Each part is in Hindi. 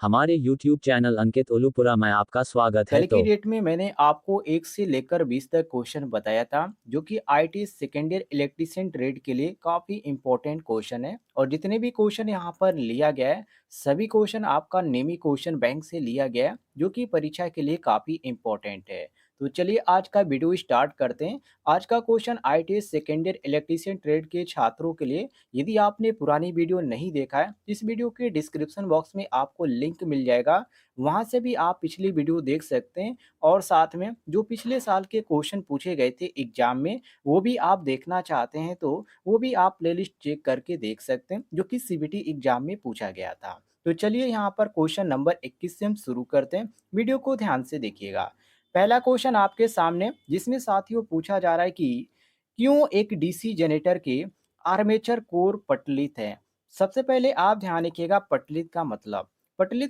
हमारे YouTube चैनल अंकित उलूपुरा में आपका स्वागत है। कल की डेट में मैंने आपको 1 से लेकर 20 तक क्वेश्चन बताया था, जो कि IT second year electrician trade के लिए काफ़ी इंपॉर्टेंट क्वेश्चन है। और जितने भी क्वेश्चन यहाँ पर लिया गया है, सभी क्वेश्चन आपका नेमी क्वेश्चन बैंक से लिया गया है, जो कि परीक्षा के लिए काफ़ी इंपॉर्टेंट है। तो चलिए आज का वीडियो स्टार्ट करते हैं। आज का question IT second year electrician trade के छात्रों के लिए। यदि आपने पुरानी वीडियो नहीं देखा है, इस वीडियो के डिस्क्रिप्शन बॉक्स में आपको लिंक मिल जाएगा, वहाँ से भी आप पिछली वीडियो देख सकते हैं। और साथ में जो पिछले साल के क्वेश्चन पूछे गए थे एग्जाम में, वो भी आप देखना चाहते हैं तो वो भी आप प्लेलिस्ट चेक करके देख सकते हैं, जो कि सीबीटी एग्जाम में पूछा गया था। तो चलिए यहाँ पर क्वेश्चन नंबर 21 से हम शुरू करते हैं। वीडियो को ध्यान से देखिएगा। पहला क्वेश्चन आपके सामने, जिसमें साथियों पूछा जा रहा है कि क्यों एक डीसी जनरेटर के आर्मेचर कोर पटलित है। सबसे पहले आप ध्यान रखिएगा, पटलित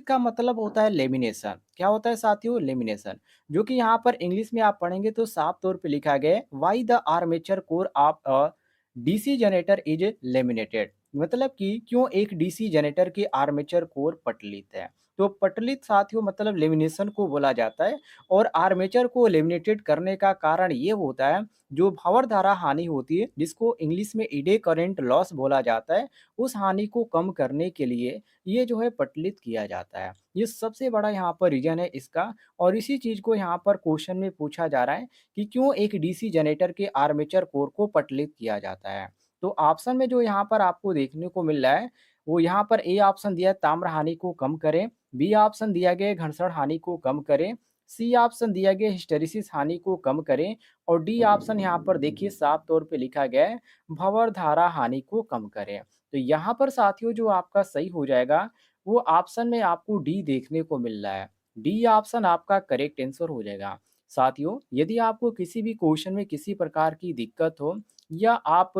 का मतलब होता है लेमिनेशन। क्या होता है साथियों? लेमिनेशन। जो कि यहाँ पर इंग्लिश में आप पढ़ेंगे तो साफ तौर पे लिखा गया है, why the armature core of a DC generator is laminated. मतलब कि क्यों एक डीसी जनरेटर की आर्मेचर कोर पटलित है। तो पटलित साथियों मतलब लेमिनेशन को बोला जाता है। और आर्मेचर को लेमिनेटेड करने का कारण ये होता है, जो भंवर धारा हानि होती है, जिसको इंग्लिश में ईडे करंट लॉस बोला जाता है, उस हानि को कम करने के लिए ये जो है पटलित किया जाता है। ये सबसे बड़ा यहाँ पर रीजन है इसका। और इसी चीज़ को यहाँ पर क्वेश्चन में पूछा जा रहा है कि क्यों एक डीसी जनरेटर के आर्मेचर कोर को पटलित किया जाता है। तो ऑप्शन में जो यहाँ पर आपको देखने को मिल रहा है, वो यहाँ पर ए ऑप्शन दिया है ताम्र हानि को कम करें, बी ऑप्शन दिया गया है घर्षण हानि को कम करें, सी ऑप्शन दिया गया हिस्टेरिसिस हानि को कम करें, और डी ऑप्शन यहाँ पर देखिए साफ तौर पे लिखा गया है भंवर धारा हानि को कम करें। तो यहाँ पर साथियों जो आपका सही हो जाएगा, वो ऑप्शन में आपको डी देखने को मिल रहा है। डी ऑप्शन आपका करेक्ट आंसर हो जाएगा। साथियों यदि आपको किसी भी क्वेश्चन में किसी प्रकार की दिक्कत हो, या आप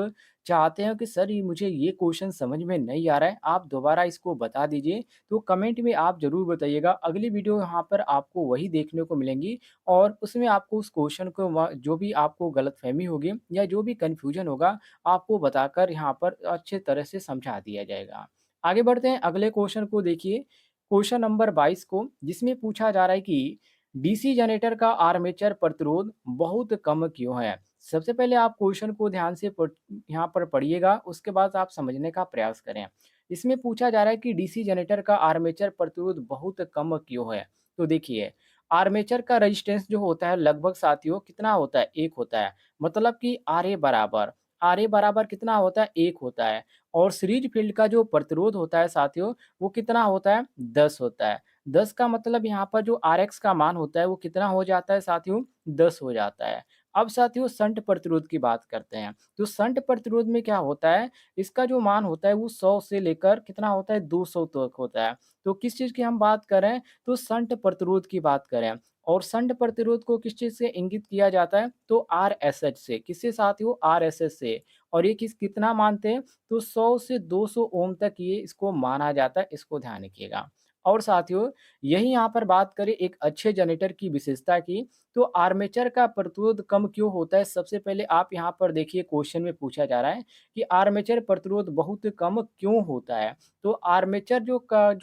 चाहते हो कि सर ये मुझे ये क्वेश्चन समझ में नहीं आ रहा है, आप दोबारा इसको बता दीजिए, तो कमेंट में आप ज़रूर बताइएगा। अगली वीडियो यहाँ पर आपको वही देखने को मिलेंगी, और उसमें आपको उस क्वेश्चन को जो भी आपको गलतफहमी होगी या जो भी कन्फ्यूजन होगा, आपको बताकर यहाँ पर अच्छे तरह से समझा दिया जाएगा। आगे बढ़ते हैं, अगले क्वेश्चन को देखिए, क्वेश्चन नंबर 22 को, जिसमें पूछा जा रहा है कि डीसी जनरेटर का आर्मेचर प्रतिरोध बहुत कम क्यों है। सबसे पहले आप क्वेश्चन को ध्यान से यहाँ पर पढ़िएगा, उसके बाद आप समझने का प्रयास करें। इसमें पूछा जा रहा है कि डीसी जनरेटर का आर्मेचर प्रतिरोध बहुत कम क्यों है। तो देखिए, आर्मेचर का रेजिस्टेंस जो होता है लगभग साथियों कितना होता है? 1 होता है। मतलब कि आर ए बराबर कितना होता है? 1 होता है। और सीरीज फील्ड का जो प्रतिरोध होता है साथियों, वो कितना होता है? 10 होता है। 10 का मतलब यहाँ पर जो आरएक्स का मान होता है वो कितना हो जाता है साथियों? 10 हो जाता है। अब साथियों शंट प्रतिरोध की बात करते हैं। तो शंट प्रतिरोध में क्या होता है, इसका जो मान होता है वो 100 से लेकर कितना होता है? 200 तक होता है। तो किस चीज़ की हम बात करें, तो शंट प्रतिरोध की बात करें। और शंट प्रतिरोध को किस चीज़ से इंगित किया जाता है? तो आरएसएच से। किससे साथियों? आरएसएच से। और ये कितना मानते हैं? तो 100 से 200 ओम तक ये इसको माना जाता है, इसको ध्यान रखिएगा। और साथियों यही यहाँ पर बात करें एक अच्छे जनरेटर की विशेषता की, तो आर्मेचर का प्रतिरोध कम क्यों होता है। सबसे पहले आप यहाँ पर देखिए, क्वेश्चन में पूछा जा रहा है कि आर्मेचर प्रतिरोध बहुत कम क्यों होता है। तो आर्मेचर जो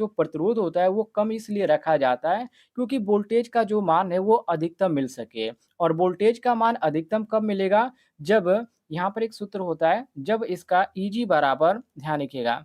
प्रतिरोध होता है वो कम इसलिए रखा जाता है, क्योंकि वोल्टेज का जो मान है वो अधिकतम मिल सके। और वोल्टेज का मान अधिकतम कब मिलेगा? जब यहाँ पर एक सूत्र होता है, जब इसका ईजी बराबर, ध्यान रखिएगा,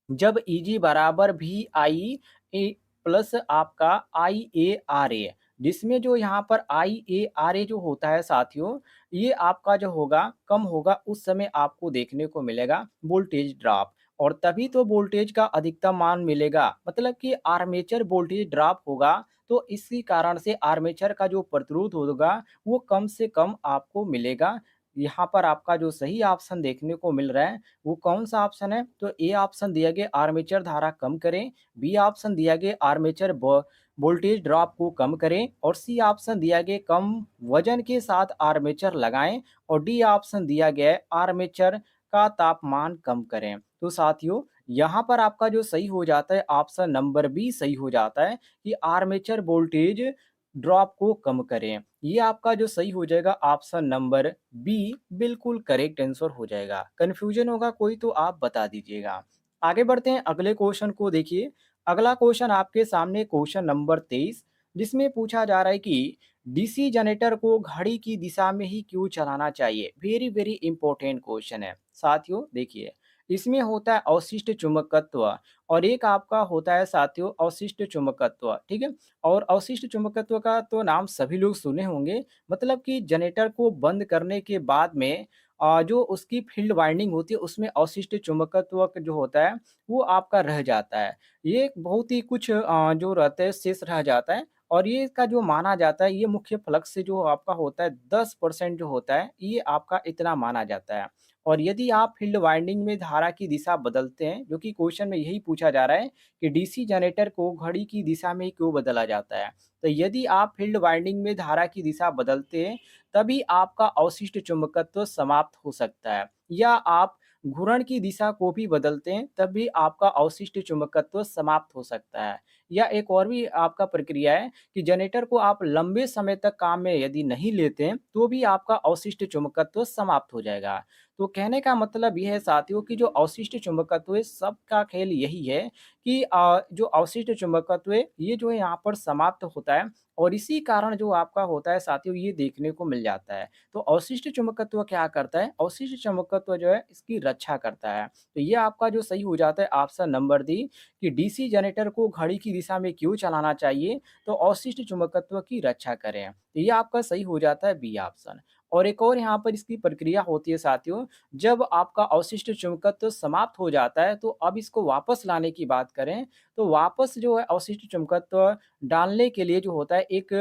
जब ईजी बराबर वी आई ए प्लस आपका आई ए आर ए, जिसमें जो यहाँ पर आई ए आर ए जो होता है साथियों, ये आपका जो होगा कम होगा, उस समय आपको देखने को मिलेगा वोल्टेज ड्रॉप। और तभी तो वोल्टेज का अधिकतम मान मिलेगा, मतलब कि आर्मेचर वोल्टेज ड्रॉप होगा, तो इसी कारण से आर्मेचर का जो प्रतिरोध होगा वो कम से कम आपको मिलेगा। यहाँ पर आपका जो सही ऑप्शन देखने को मिल रहा है वो कौन सा ऑप्शन है? तो ए ऑप्शन दिया गया आर्मेचर धारा कम करें, बी ऑप्शन दिया गया आर्मेचर वोल्टेज ड्रॉप को कम करें, और सी ऑप्शन दिया गया कम वजन के साथ आर्मेचर लगाएं, और डी ऑप्शन दिया गया है आर्मेचर का तापमान कम करें। तो साथियों यहाँ पर आपका जो सही हो जाता है ऑप्शन नंबर बी सही हो जाता है, कि आर्मेचर वोल्टेज ड्रॉप को कम करें। ये आपका जो सही हो जाएगा ऑप्शन नंबर बी बिल्कुल करेक्ट आंसर हो जाएगा। कन्फ्यूजन होगा कोई तो आप बता दीजिएगा। आगे बढ़ते हैं, अगले क्वेश्चन को देखिए। अगला क्वेश्चन आपके सामने क्वेश्चन नंबर 23, जिसमें पूछा जा रहा है कि डीसी जनरेटर को घड़ी की दिशा में ही क्यों चलाना चाहिए? वेरी वेरी इंपॉर्टेंट क्वेश्चन है। साथियों देखिए, इसमें होता है अवशिष्ट चुंबकत्व और एक आपका होता है साथियों अवशिष्ट चुंबकत्व, ठीक है? और अवशिष्ट चुंबकत्व का तो नाम सभी लोग सुने होंगे, मतलब कि जनरेटर को बंद करने के बाद में जो उसकी फील्ड वाइंडिंग होती है उसमें अवशिष्ट चुंबकत्व जो होता है वो आपका रह जाता है। ये बहुत ही कुछ जो रहते हैं शेष रह जाता है और ये इसका जो माना जाता है ये मुख्य फ्लक्स से जो आपका होता है 10% जो होता है ये आपका इतना माना जाता है। और यदि आप फील्ड वाइंडिंग में धारा की दिशा बदलते हैं, जो कि क्वेश्चन में यही पूछा जा रहा है कि डीसी जनरेटर को घड़ी की दिशा में क्यों बदला जाता है? तो यदि आप फील्ड वाइंडिंग में धारा की दिशा बदलते हैं, तभी आपका अवशिष्ट चुंबकत्व समाप्त हो सकता है, या आप घूर्णन की दिशा को भी बदलते हैं, तब भी आपका अवशिष्ट चुंबकत्व समाप्त हो सकता है। या एक और भी आपका प्रक्रिया है कि जनरेटर को आप लंबे समय तक काम में यदि नहीं लेते हैं, तो भी आपका अवशिष्ट चुंबकत्व समाप्त हो जाएगा। तो कहने का मतलब ये है साथियों कि जो अवशिष्ट चुंबकत्व है, सबका खेल यही है कि जो अवशिष्ट चुंबकत्व है, ये जो है यहाँ पर समाप्त होता है और इसी कारण जो आपका होता है साथियों ये देखने को मिल जाता है। तो अवशिष्ट चुंबकत्व क्या करता है? अवशिष्ट चुंबकत्व जो है इसकी रक्षा करता है। तो ये आपका जो सही हो जाता है ऑप्शन नंबर डी कि डीसी जनरेटर को घड़ी की दिशा में क्यों चलाना चाहिए? तो अवशिष्ट चुंबकत्व की रक्षा करें। तो ये आपका सही हो जाता है बी ऑप्शन। और एक और यहाँ पर इसकी प्रक्रिया होती है साथियों, जब आपका अवशिष्ट चुंबकत्व समाप्त हो जाता है तो अब इसको वापस लाने की बात करें, तो वापस जो है अवशिष्ट चुंबकत्व डालने के लिए जो होता है एक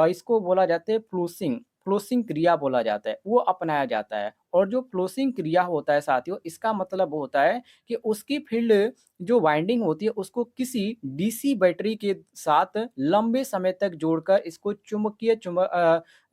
इसको बोला जाता है फ्लूसिंग फ्लूसिंग क्रिया बोला जाता है, वो अपनाया जाता है। और जो फ्लूसिंग क्रिया होता है साथियों, इसका मतलब होता है कि उसकी फील्ड जो वाइंडिंग होती है उसको किसी डीसी बैटरी के साथ लंबे समय तक जोड़कर इसको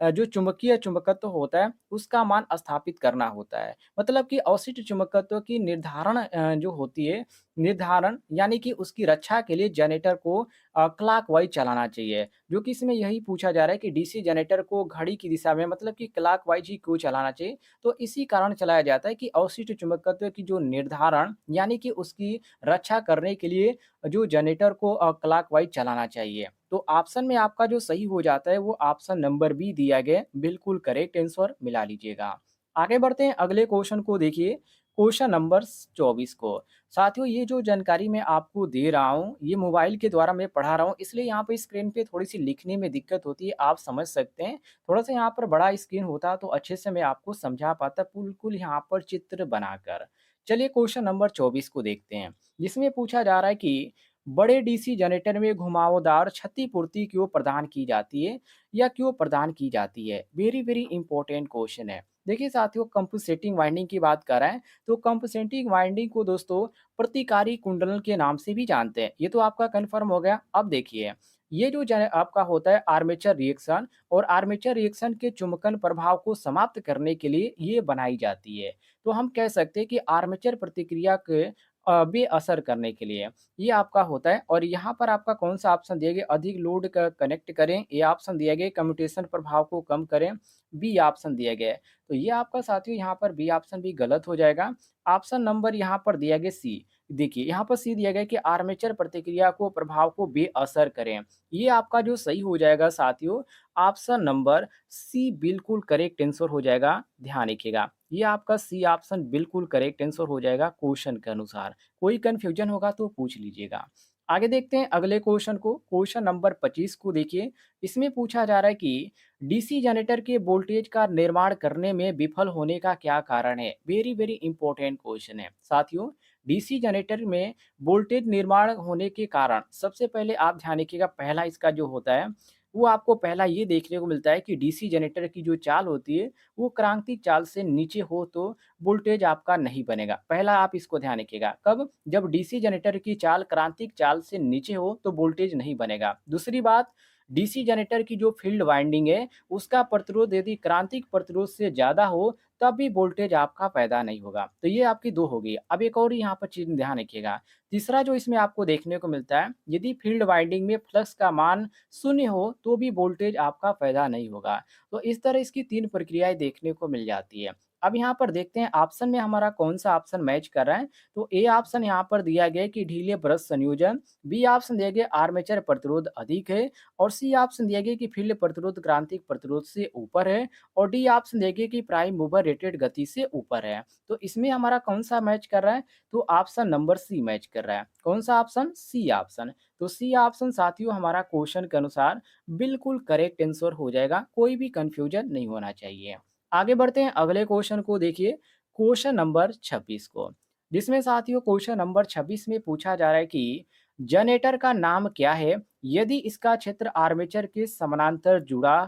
जो चुंबकीय चुंबकत्व होता है उसका मान स्थापित करना होता है। मतलब कि अवशिष्ट चुंबकत्व की निर्धारण जो होती है, निर्धारण यानी कि उसकी रक्षा के लिए जनरेटर को क्लॉकवाइज़ चलाना चाहिए। जो कि इसमें यही पूछा जा रहा है कि डीसी जनरेटर को घड़ी की दिशा में मतलब कि क्लॉकवाइज़ ही क्यों चलाना चाहिए? तो इसी कारण चलाया जाता है कि अवशिष्ट चुंबकत्व की जो निर्धारण यानी कि उसकी रक्षा करने के लिए जो जनरेटर को क्लॉकवाइज़ चलाना चाहिए। तो ऑप्शन में आपका जो सही हो जाता है वो ऑप्शन नंबर बी दिया गया है, बिल्कुल करेक्ट आंसर मिला लीजिएगा। आगे बढ़ते हैं अगले क्वेश्चन को देखिए, क्वेश्चन नंबर 24 को। साथियों ये जो जानकारी मैं आपको दे रहा हूँ, ये मोबाइल के द्वारा मैं पढ़ा रहा हूँ, इसलिए यहाँ पे स्क्रीन पे थोड़ी-सी लिखने में दिक्कत होती है, आप समझ सकते हैं। थोड़ा-सा यहाँ पर बड़ा स्क्रीन होता तो अच्छे से मैं आपको समझा पाता, बिल्कुल यहाँ पर चित्र बनाकर। चलिए क्वेश्चन नंबर 24 को देखते हैं, जिसमें पूछा जा रहा है कि बड़े डीसी जनरेटर में घुमावदार क्षतिपूर्ति क्यों प्रदान की जाती है या क्यों प्रदान की जाती है? वेरी वेरी इंपॉर्टेंट क्वेश्चन है। देखिए साथियों कंपनसेटिंग वाइंडिंग की बात कर रहे हैं, तो कंपनसेटिंग वाइंडिंग को दोस्तों प्रतिकारी कुंडलन के नाम से भी जानते हैं। ये तो आपका कन्फर्म हो गया। अब देखिए, ये जो आपका होता है आर्मेचर रिएक्शन और आर्मेचर रिएक्शन के चुंबकन प्रभाव को समाप्त करने के लिए ये बनाई जाती है। तो हम कह सकते हैं कि आर्मेचर प्रतिक्रिया के बेअसर करने के लिए ये आपका होता है। और यहाँ पर आपका कौन-सा ऑप्शन दिया गया, अधिक लोड क कनेक्ट करें, ए ऑप्शन दिया गया है कम्यूटेशन प्रभाव को कम करें, बी ऑप्शन दिया गया है। तो ये आपका साथियों यहाँ पर बी ऑप्शन भी गलत हो जाएगा। ऑप्शन नंबर यहाँ पर दिया गया सी। देखिए यहाँ पर सी दिया गया है कि आर्मेचर प्रतिक्रिया को प्रभाव को बेअसर करें। ये आपका जो सही हो जाएगा साथियों, ऑप्शन नंबर सी बिल्कुल करेक्ट आंसर हो जाएगा, ध्यान रखिएगा। ये आपका सी ऑप्शन बिल्कुल करेक्ट आंसर हो जाएगा क्वेश्चन के अनुसार। कोई कन्फ्यूजन होगा तो पूछ लीजिएगा। आगे देखते हैं अगले क्वेश्चन को, क्वेश्चन नंबर 25 को देखिए। इसमें पूछा जा रहा है कि डीसी जनरेटर के वोल्टेज का निर्माण करने में विफल होने का क्या कारण है? वेरी वेरी इंपॉर्टेंट क्वेश्चन है। साथियों डीसी जनरेटर में वोल्टेज निर्माण होने के कारण सबसे पहले आप ध्यान रखिएगा, पहला इसका जो होता है वो आपको पहला ये देखने को मिलता है कि डीसी जनरेटर की जो चाल होती है वो क्रांतिक चाल से नीचे हो तो वोल्टेज आपका नहीं बनेगा। पहला आप इसको ध्यान रखिएगा, कब? जब डीसी जनरेटर की चाल क्रांतिक चाल से नीचे हो तो वोल्टेज नहीं बनेगा। दूसरी बात, डीसी जनरेटर की जो फील्ड वाइंडिंग है उसका प्रतिरोध यदि क्रांतिक प्रतिरोध से ज़्यादा हो तब भी वोल्टेज आपका पैदा नहीं होगा। तो ये आपकी 2 हो गई। अब एक और यहाँ पर चीज़ ध्यान रखिएगा। तीसरा जो इसमें आपको देखने को मिलता है, यदि फील्ड वाइंडिंग में फ्लक्स का मान 0 हो तो भी वोल्टेज आपका पैदा नहीं होगा। तो इस तरह इसकी 3 प्रक्रियाएँ देखने को मिल जाती है। अब यहाँ पर देखते हैं ऑप्शन में हमारा कौन-सा ऑप्शन मैच कर रहा है। तो ए ऑप्शन यहाँ पर दिया गया है कि ढीले ब्रश संयोजन, बी ऑप्शन दिया गया आर्मेचर प्रतिरोध अधिक है और सी ऑप्शन दिया गया कि फील्ड प्रतिरोध क्रांतिक प्रतिरोध से ऊपर है और डी ऑप्शन दिया गया कि प्राइम मूवर रेटेड गति से ऊपर है। तो इसमें हमारा कौन-सा मैच कर रहा है? तो ऑप्शन नंबर सी मैच कर रहा है। कौन-सा ऑप्शन? C option. तो सी ऑप्शन साथियों हमारा क्वेश्चन के अनुसार बिल्कुल करेक्ट आंसर हो जाएगा, कोई भी कन्फ्यूजन नहीं होना चाहिए। आगे बढ़ते हैं अगले क्वेश्चन को देखिए, क्वेश्चन नंबर 26 को, जिसमें साथियों क्वेश्चन नंबर 26 में पूछा जा रहा है कि जनरेटर का नाम क्या है यदि इसका क्षेत्र आर्मेचर के समानांतर जुड़ा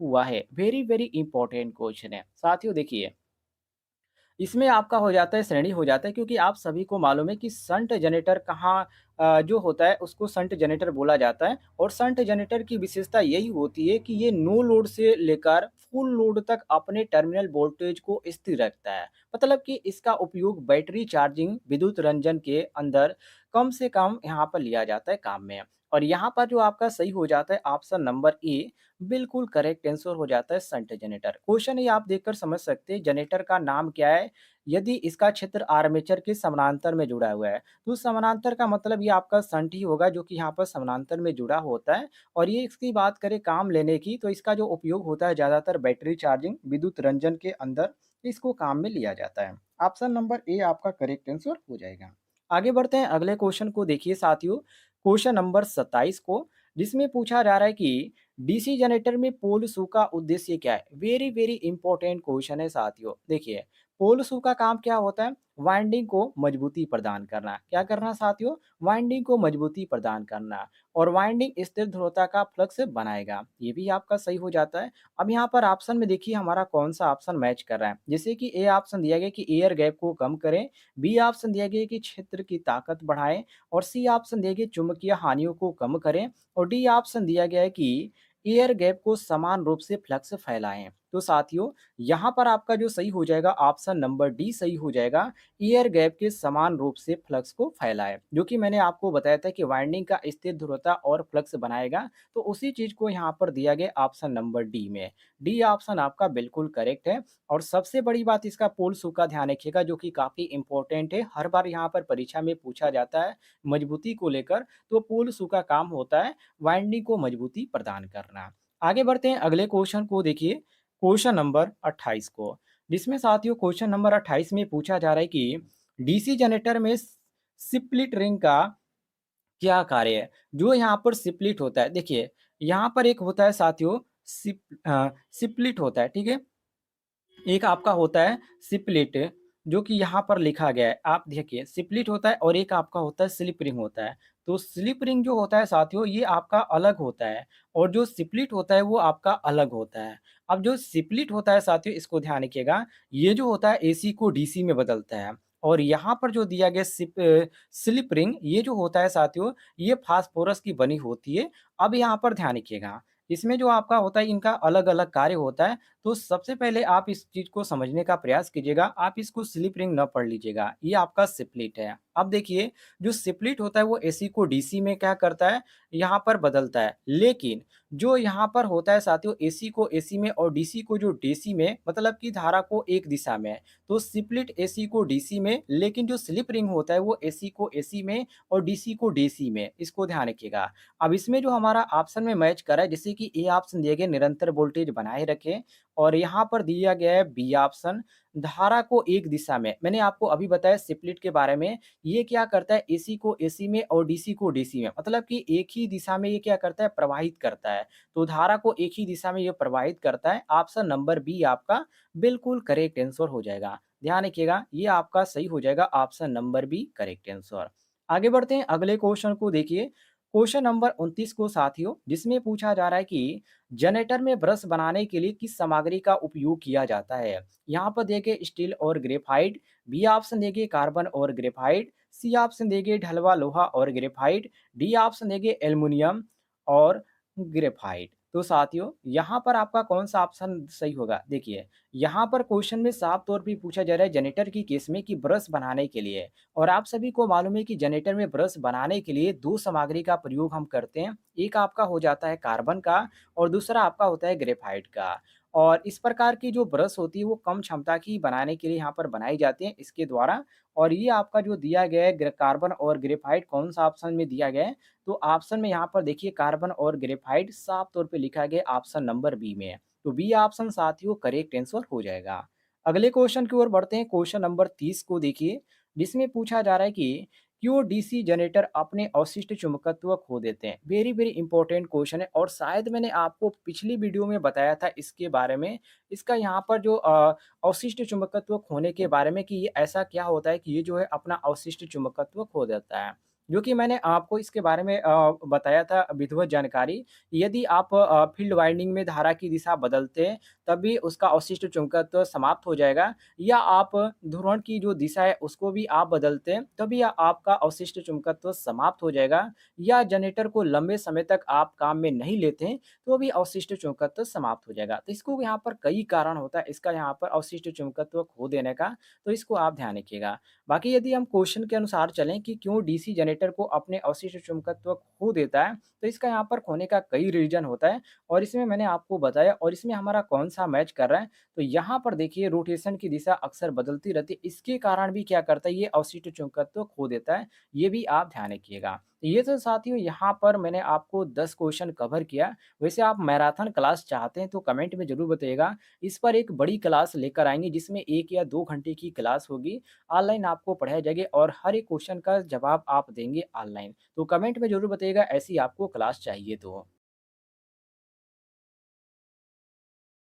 हुआ है? वेरी वेरी इंपॉर्टेंट क्वेश्चन है। साथियों देखिए, इसमें आपका हो जाता है श्रेणी हो जाता है क्योंकि आप सभी को मालूम है कि शंट जनरेटर कहाँ जो होता है उसको शंट जनरेटर बोला जाता है और शंट जनरेटर की विशेषता यही होती है कि ये नो लोड से लेकर फुल लोड तक अपने टर्मिनल वोल्टेज को स्थिर रखता है। मतलब कि इसका उपयोग बैटरी चार्जिंग विद्युत रंजन के अंदर कम से कम यहाँ पर लिया जाता है काम में। और यहाँ पर जो आपका सही हो जाता है ऑप्शन नंबर ए बिल्कुल करेक्ट आंसर हो जाता है शंट जनरेटर। क्वेश्चन ये आप देखकर समझ सकते हैं जनरेटर का नाम क्या है यदि इसका क्षेत्र आर्मेचर के समानांतर में जुड़ा हुआ है। तो समानांतर का मतलब ये आपका शंट ही होगा जो कि यहाँ पर समानांतर में जुड़ा होता है। और ये इसकी बात करें काम लेने की तो इसका जो उपयोग होता है ज़्यादातर बैटरी चार्जिंग विद्युत रंजन के अंदर इसको काम में लिया जाता है। ऑप्शन नंबर ए आपका करेक्ट आंसर हो जाएगा। आगे बढ़ते हैं अगले क्वेश्चन को देखिए साथियों, क्वेश्चन नंबर 27 को, जिसमें पूछा जा रहा है कि डीसी जनरेटर में पोल शू का उद्देश्य क्या है? वेरी वेरी इंपॉर्टेंट क्वेश्चन है साथियों। देखिए, पोल शू का काम क्या होता है? वाइंडिंग को मजबूती प्रदान करना। क्या करना साथियों? वाइंडिंग को मजबूती प्रदान करना और वाइंडिंग स्थिर ध्रुवता का फ्लक्स बनाएगा। ये भी आपका सही हो जाता है। अब यहाँ पर ऑप्शन में देखिए हमारा कौन सा ऑप्शन मैच कर रहा है। जैसे कि ए ऑप्शन दिया गया कि एयर गैप को कम करें, बी ऑप्शन दिया गया कि क्षेत्र की ताकत बढ़ाएं और सी ऑप्शन दिया गया चुंबकीय हानियों को कम करें और डी ऑप्शन दिया गया है कि एयर गैप को समान रूप से फ्लक्स फैलाएं। तो साथियों यहाँ पर आपका जो सही हो जाएगा ऑप्शन नंबर डी सही हो जाएगा, एयर गैप के समान रूप से फ्लक्स को फैलाए, जो कि मैंने आपको बताया था कि वाइंडिंग का स्थिर ध्रुवता और फ्लक्स बनाएगा। तो उसी चीज को यहाँ पर दिया गया ऑप्शन नंबर डी में। डी ऑप्शन आपका बिल्कुल करेक्ट है। और सबसे बड़ी बात इसका पोल शू का ध्यान रखिएगा जो कि काफी इंपॉर्टेंट है, हर बार यहाँ पर परीक्षा में पूछा जाता है मजबूती को लेकर। तो पोल शू का काम होता है वाइंडिंग को मजबूती प्रदान करना। आगे बढ़ते हैं अगले क्वेश्चन को देखिए, क्वेश्चन नंबर 28 को, जिसमें साथियों क्वेश्चन नंबर 28 में पूछा जा रहा है कि डीसी जनरेटर में स्प्लिट रिंग का क्या कार्य है? जो यहाँ पर स्प्लिट होता है, देखिए यहाँ पर एक होता है साथियों स्प्लिट होता है, ठीक है? एक आपका होता है स्प्लिट जो कि यहाँ पर लिखा गया है। आप देखिए स्प्लिट होता है और एक आपका होता है स्लिप रिंग होता है। तो स्लिप रिंग जो होता है साथियों ये आपका अलग होता है और जो स्प्लिट होता है वो आपका अलग होता है। अब जो स्प्लिट होता है साथियों इसको ध्यान रखिएगा, ये जो होता है एसी को डीसी में बदलता है और यहाँ पर जो दिया गया स्लिप रिंग ये जो होता है साथियों ये फास्फोरस की बनी होती है। अब यहाँ पर ध्यान रखिएगा, इसमें जो आपका होता है इनका अलग-अलग कार्य होता है। तो सबसे पहले आप इस चीज़ को समझने का प्रयास कीजिएगा, आप इसको स्लिप रिंग ना पढ़ लीजिएगा, ये आपका स्प्लिट है। अब देखिए, जो स्प्लिट होता है वो एसी को डीसी में क्या करता है, यहाँ पर बदलता है। लेकिन जो यहाँ पर होता है साथियों एसी को एसी में और डीसी को जो डीसी में, मतलब कि धारा को एक दिशा में। तो स्प्लिट एसी को डीसी में, लेकिन जो स्लिप रिंग होता है वो एसी को एसी में और डीसी को डीसी में, इसको ध्यान रखिएगा। अब इसमें जो हमारा ऑप्शन में मैच करा है जैसे कि ए ऑप्शन दिए गए निरंतर वोल्टेज बनाए रखें और यहाँ पर दिया गया है बी ऑप्शन धारा को एक दिशा में। मैंने आपको अभी बताया स्प्लिट के बारे में, ये क्या करता है एसी को एसी में और डीसी को डीसी में, मतलब कि एक ही दिशा में ये क्या करता है प्रवाहित करता है। तो धारा को एक ही दिशा में ये प्रवाहित करता है। ऑप्शन नंबर बी आपका बिल्कुल करेक्ट आंसर हो जाएगा। ध्यान रखिएगा ये आपका सही हो जाएगा option number B correct answer. आगे बढ़ते हैं अगले क्वेश्चन को देखिए, क्वेश्चन नंबर 29 को साथियों, जिसमें पूछा जा रहा है कि जनरेटर में ब्रश बनाने के लिए किस सामग्री का उपयोग किया जाता है? यहाँ पर देखिए स्टील और ग्रेफाइट, बी ऑप्शन देखिए कार्बन और ग्रेफाइट, सी ऑप्शन देखिए ढलवा लोहा और ग्रेफाइट, डी ऑप्शन देखिए एल्युमिनियम और ग्रेफाइट। तो साथियों यहाँ पर आपका कौन सा ऑप्शन सही होगा? देखिए यहाँ पर क्वेश्चन में साफ तौर पे पूछा जा रहा है जनरेटर की केस में कि ब्रश बनाने के लिए, और आप सभी को मालूम है कि जनरेटर में ब्रश बनाने के लिए दो सामग्री का प्रयोग हम करते हैं। एक आपका हो जाता है कार्बन का और दूसरा आपका होता है ग्रेफाइट का। और इस प्रकार की जो ब्रश होती है वो कम क्षमता की बनाने के लिए यहाँ पर बनाई जाती है इसके द्वारा। और ये आपका जो दिया गया है कार्बन और ग्रेफाइट कौन सा ऑप्शन में दिया गया है, तो ऑप्शन में यहाँ पर देखिए कार्बन और ग्रेफाइट साफ तौर पे लिखा गया है ऑप्शन नंबर बी में है। तो बी ऑप्शन साथियों करेक्ट आंसर हो जाएगा। अगले क्वेश्चन की ओर बढ़ते हैं, क्वेश्चन नंबर 30 को देखिए, जिसमें पूछा जा रहा है कि क्यों डीसी जनरेटर अपने अवशिष्ट चुंबकत्व खो देते हैं? वेरी वेरी इंपॉर्टेंट क्वेश्चन है और शायद मैंने आपको पिछली वीडियो में बताया था इसके बारे में। इसका यहाँ पर जो अवशिष्ट चुंबकत्व खोने के बारे में कि ये ऐसा क्या होता है कि ये जो है अपना अवशिष्ट चुंबकत्व खो देता है। जो कि मैंने आपको इसके बारे में बताया था विधिवत जानकारी। यदि आप फील्ड वाइंडिंग में धारा की दिशा बदलते हैं, तभी उसका अवशिष्ट चुंबकत्व समाप्त हो जाएगा, या आप ध्रुवण की जो दिशा है उसको भी आप बदलते हैं, तभी आपका अवशिष्ट चुंबकत्व समाप्त हो जाएगा, या जनरेटर को लंबे समय तक आप काम में नहीं लेते हैं, तो भी अवशिष्ट चुंबकत्व समाप्त हो जाएगा। तो इसको यहाँ पर कई कारण होता है इसका यहाँ पर अवशिष्ट चुंबकत्व खो देने का, तो इसको आप ध्यान रखिएगा। बाकी यदि हम क्वेश्चन के अनुसार चलें कि क्यों डीसी जनरेटर को अपने अवशिष्ट चुंबकत्व खो देता है, तो इसका यहाँ पर खोने का कई रीज़न होता है और इसमें मैंने आपको बताया और इसमें हमारा कौन-सा मैच कर रहा है। तो यहाँ पर देखिए रोटेशन की दिशा अक्सर बदलती रहती है, इसके कारण भी क्या करता है ये अवशिष्ट चुंबकत्व खो देता है, ये भी आप ध्यान रखिएगा। ये तो साथियों यहाँ पर मैंने आपको 10 क्वेश्चन कवर किया। वैसे आप मैराथन क्लास चाहते हैं तो कमेंट में ज़रूर बताइएगा। इस पर एक बड़ी क्लास लेकर आएँगे जिसमें 1 या 2 घंटे की क्लास होगी। ऑनलाइन आपको पढ़ाया जाएगा और हर एक क्वेश्चन का जवाब आप देंगे ऑनलाइन। तो कमेंट में ज़रूर बताइएगा ऐसी आपको क्लास चाहिए तो।